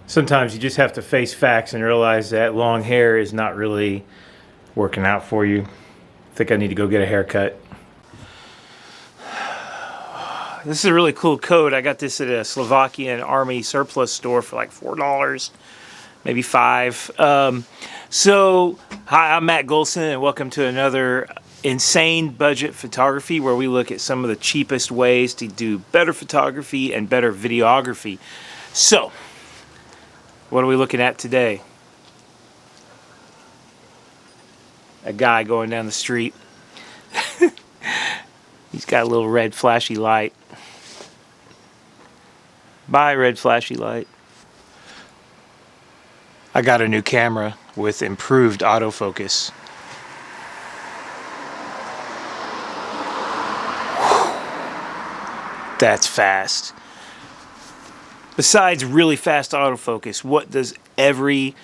Sometimes you just have to face facts and realize that long hair is not really working out for you. I think I need to go get a haircut. This is a really cool coat. I got this at a Slovakian army surplus store for like $4, maybe $5. So, hi, I'm Matt Golson, and welcome to another insane budget photography where we look at some of the cheapest ways to do better photography and better videography. So, what are we looking at today? A guy going down the street. He's got a little red flashy light. Bye, red flashy light. I got a new camera with improved autofocus. That's fast. Besides really fast autofocus, what does every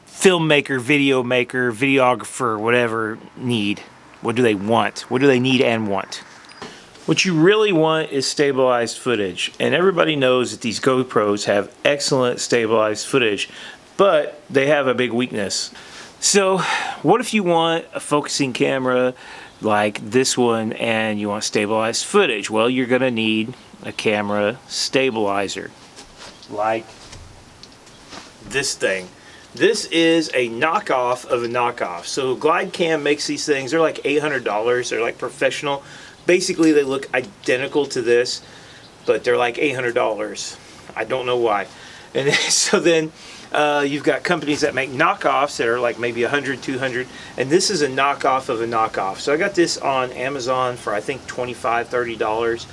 filmmaker, video maker, videographer, whatever need? What do they want? What do they need and want? What you really want is stabilized footage. And everybody knows that these GoPros have excellent stabilized footage, but they have a big weakness. So what if you want a focusing camera like this one and you want stabilized footage? Well, you're gonna need a camera stabilizer like this thing. This is a knockoff of a knockoff. So GlideCam makes these things. They're like $800. They're like professional. Basically, they look identical to this, but they're like $800. I don't know why. And so then you've got companies that make knockoffs that are like maybe $100, $200, and this is a knockoff of a knockoff. So I got this on Amazon for I think $25, $30.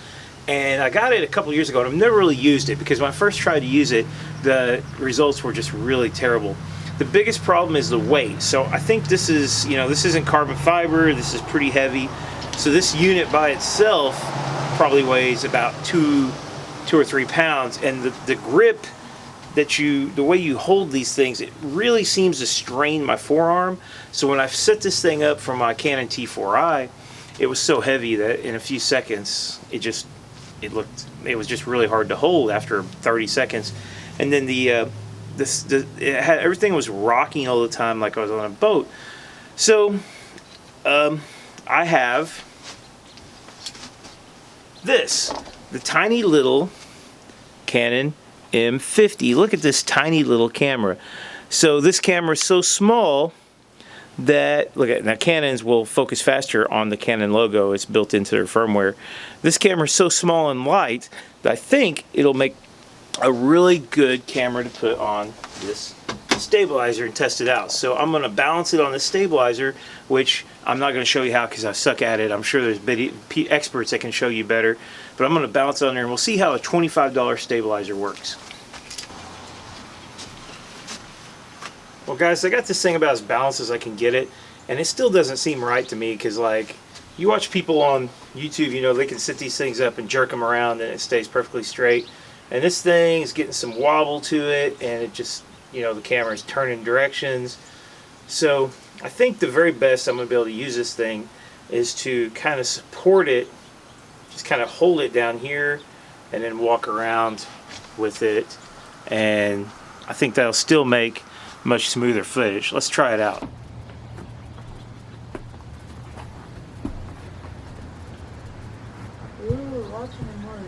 And I got it a couple years ago, and I've never really used it because when I first tried to use it, the results were just really terrible. The biggest problem is the weight. So I think this is, this isn't carbon fiber. This is pretty heavy. So this unit by itself probably weighs about two or 3 pounds, and the grip the way you hold these things, it really seems to strain my forearm. So when I set this thing up for my Canon T4i, it was so heavy that in a few seconds it was just really hard to hold after 30 seconds. And then everything was rocking all the time like I was on a boat. So I have the tiny little Canon M50. Look at this tiny little camera. So this camera is so small that, now Canons will focus faster on the Canon logo. It's built into their firmware. This camera is so small and light that I think it'll make a really good camera to put on this stabilizer and test it out. So I'm going to balance it on this stabilizer, which I'm not going to show you how because I suck at it. I'm sure there's experts that can show you better, but I'm going to balance it on there and we'll see how a $25 stabilizer works. Well guys, I got this thing about as balanced as I can get it, and it still doesn't seem right to me because like you watch people on YouTube, they can sit these things up and jerk them around and it stays perfectly straight, and this thing is getting some wobble to it, and it just, the camera is turning directions. So I think the very best I'm going to be able to use this thing is to kind of support it, just kind of hold it down here and then walk around with it, and I think that'll still make much smoother footage. Let's try it out. Ooh, watching him work.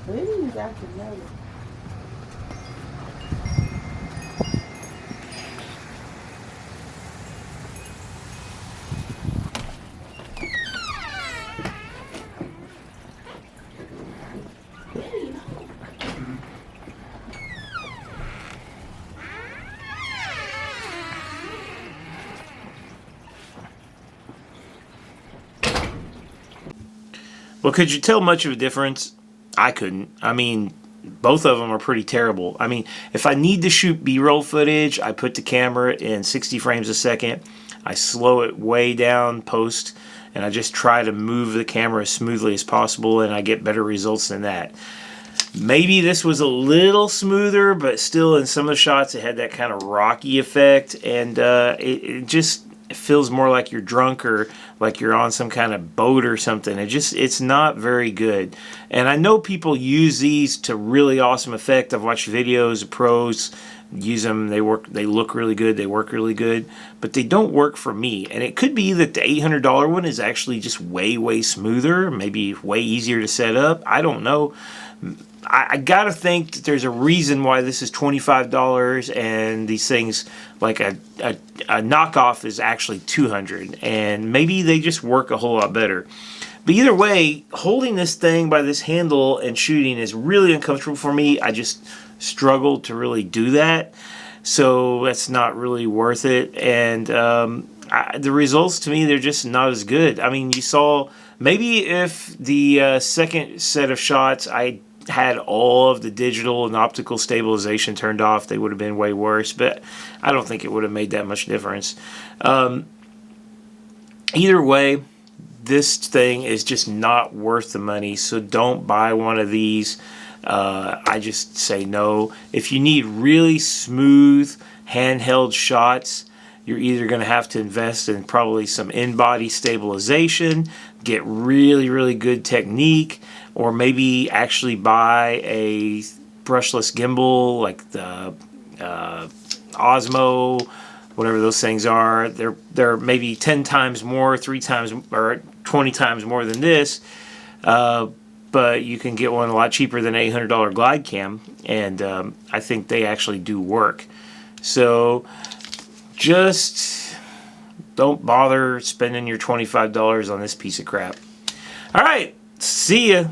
Maybe he's acting nervous. Well, could you tell much of a difference? I couldn't. I mean, both of them are pretty terrible. I mean, if I need to shoot B-roll footage, I put the camera in 60 frames a second. I slow it way down post, and I just try to move the camera as smoothly as possible, and I get better results than that. Maybe this was a little smoother, but still in some of the shots it had that kind of rocky effect, and it just it feels more like you're drunk or like you're on some kind of boat or something. It's not very good. And I know people use these to really awesome effect. I've watched videos of pros use them. They look really good, they work really good, but they don't work for me. And it could be that the $800 one is actually just way smoother, maybe way easier to set up. I don't know. I gotta think that there's a reason why this is $25 and these things, like a knockoff, is actually $200, and maybe they just work a whole lot better. But either way, holding this thing by this handle and shooting is really uncomfortable for me. I just struggle to really do that, so that's not really worth it. And the results to me, they're just not as good. I mean, you saw, maybe if the second set of shots I had all of the digital and optical stabilization turned off, they would have been way worse, but I don't think it would have made that much difference. Either way, this thing is just not worth the money, so don't buy one of these. I just say no. If you need really smooth handheld shots, you're either going to have to invest in probably some in-body stabilization, get really good technique, or maybe actually buy a brushless gimbal like the Osmo, whatever those things are. They're maybe 10 times more, 3 times, or 20 times more than this, but you can get one a lot cheaper than an $800 glide cam, and I think they actually do work. So just don't bother spending your $25 on this piece of crap. All right, see ya.